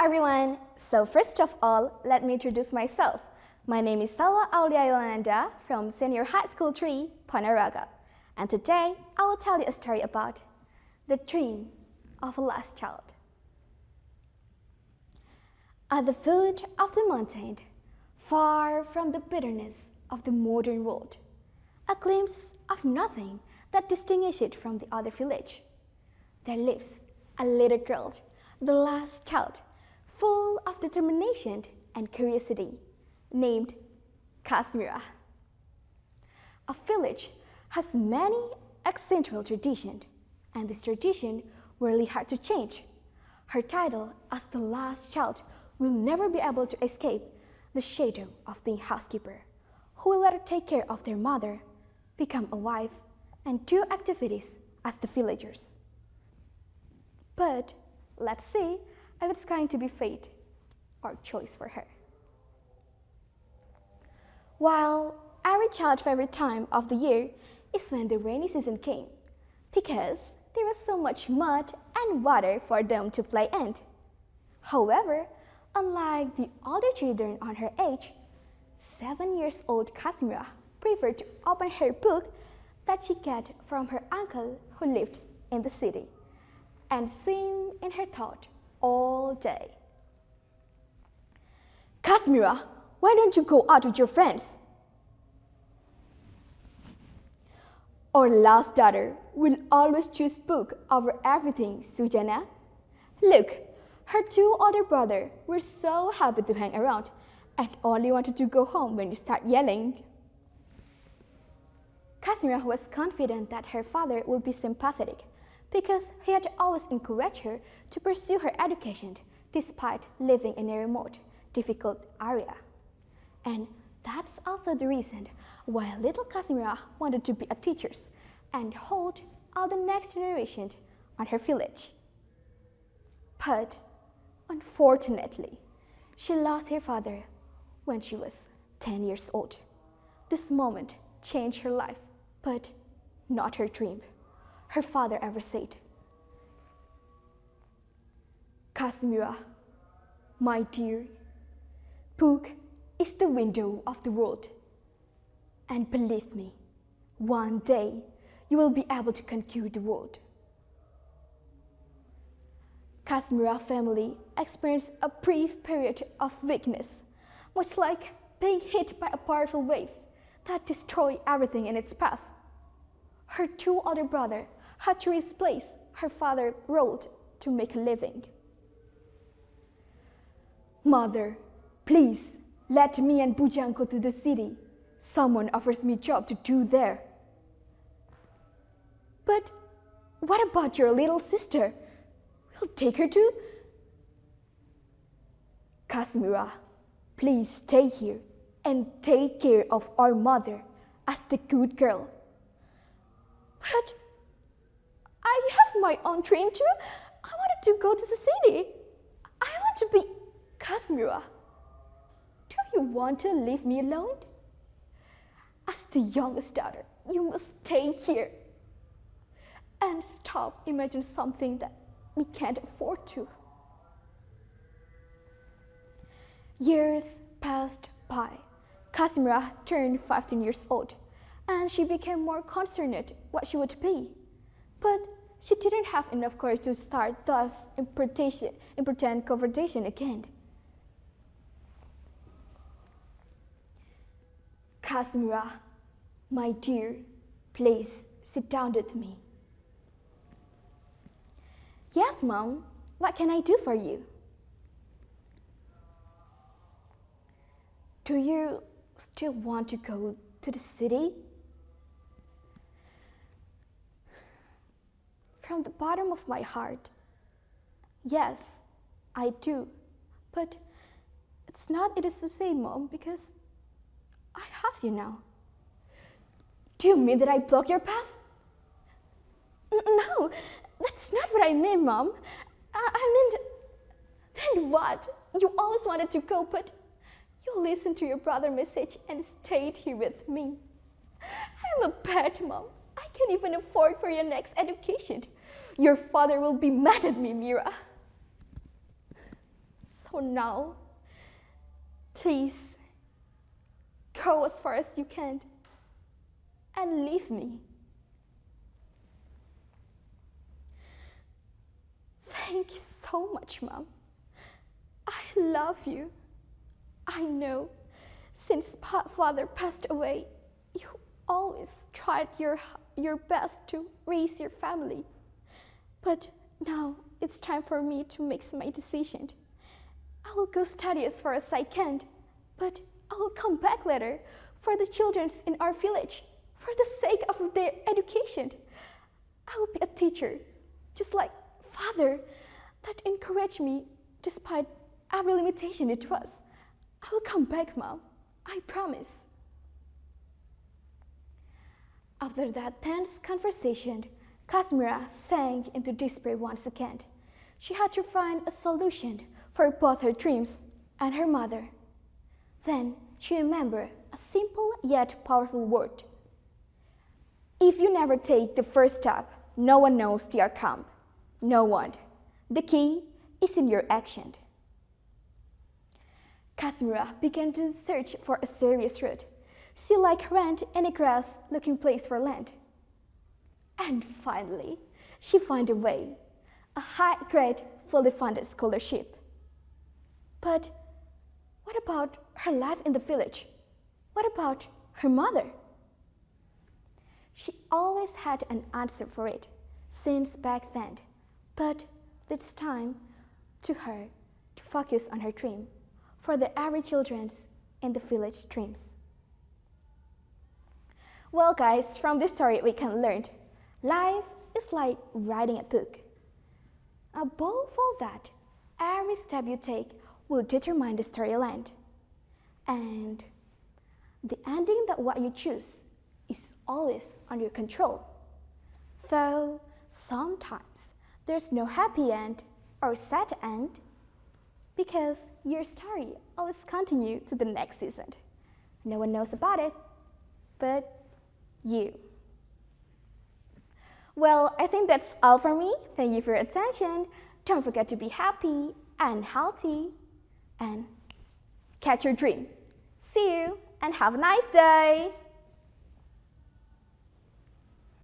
everyone! So first of all, let me introduce myself. My name is Salwa Aulia from Senior High School 3, Ponorogo. And today, I will tell you a story about the dream of a lost child. At the foot of the mountain, far from the bitterness of the modern world, a glimpse of nothing that distinguished it from the other village, there lives a little girl, the last child, full of determination and curiosity, named Kasmira. A village has many ancestral traditions, and this tradition really hard to change. Her title as the last child will never be able to escape the shadow of being housekeeper, who will let her take care of their mother, become a wife, and do activities as the villagers. But let's see if it's going to be fate or choice for her. While every child's favorite time of the year is when the rainy season came, because there was so much mud and water for them to play in. However, unlike the older children on her age, 7-year-old Kasmira preferred to open her book that she got from her uncle who lived in the city and swim in her thought all day. Kasmira, why don't you go out with your friends? Our last daughter will always choose book over everything, Sujana. Look, her 2 older brothers were so happy to hang around and only wanted to go home when you start yelling. Kasmira was confident that her father would be sympathetic because he had always encouraged her to pursue her education despite living in a remote, difficult area. And that's also the reason why little Kasmira wanted to be a teacher and hold all the next generation on her village. But unfortunately, she lost her father when she was 10 years old. This moment changed her life, but not her dream. Her father ever said, Kasmira, my dear, book is the window of the world. And believe me, one day you will be able to conquer the world. Kasmira's family experienced a brief period of weakness, much like being hit by a powerful wave that destroyed everything in its path. Her 2 older brothers had to replace her father's role to make a living. Mother, please let me and Bujang go to the city. Someone offers me a job to do there. But what about your little sister? We'll take her too. Kasmira, please stay here and take care of our mother as the good girl. But I have my own dream too. I wanted to go to the city. I want to be Kasmira. Do you want to leave me alone? As the youngest daughter, you must stay here and stop imagining something that we can't afford to. Years passed by. Kasmira turned 15 years old, and she became more concerned what she would be. But she didn't have enough courage to start those important conversation again. Kasmira, my dear, please sit down with me. Yes, Mom. What can I do for you? Do you still want to go to the city? From the bottom of my heart, yes, I do. But it's not easy to say, Mom, because I have you now. Do you mean that I blocked your path? No, that's not what I mean, Mom. I meant, then what? You always wanted to go, but you listened to your brother's message and stayed here with me. I'm a bad mom. I can't even afford for your next education. Your father will be mad at me, Mira. for now. Please, go as far as you can and leave me. Thank you so much, Mom. I love you. I know since Father passed away, you always tried your best to raise your family. But now it's time for me to make my decision. I will go study as far as I can, but I will come back later for the children in our village, for the sake of their education. I will be a teacher, just like Father, that encouraged me despite every limitation it was. I will come back, Mom. I promise. After that tense conversation, Kasmira sank into despair once again. She had to find a solution for both her dreams and her mother. Then she remembered a simple yet powerful word. If you never take the first step, no one knows the outcome. No one. The key is in your action. Kasmira began to search for a serious route. She ran in a grass-looking place for land. And finally, she found a way, a high-grade, fully funded scholarship. But what about her life in the village? What about her mother? She always had an answer for it since back then, but it's time to her to focus on her dream for the every children's in the village dreams. Well, guys, from this story we can learn life is like writing a book. Above all that, every step you take will determine the storyline. And the ending that what you choose is always under your control. Though sometimes there's no happy end or sad end because your story always continues to the next season. No one knows about it but you. Well, I think that's all for me. Thank you for your attention. Don't forget to be happy and healthy and catch your dream. See you and have a nice day.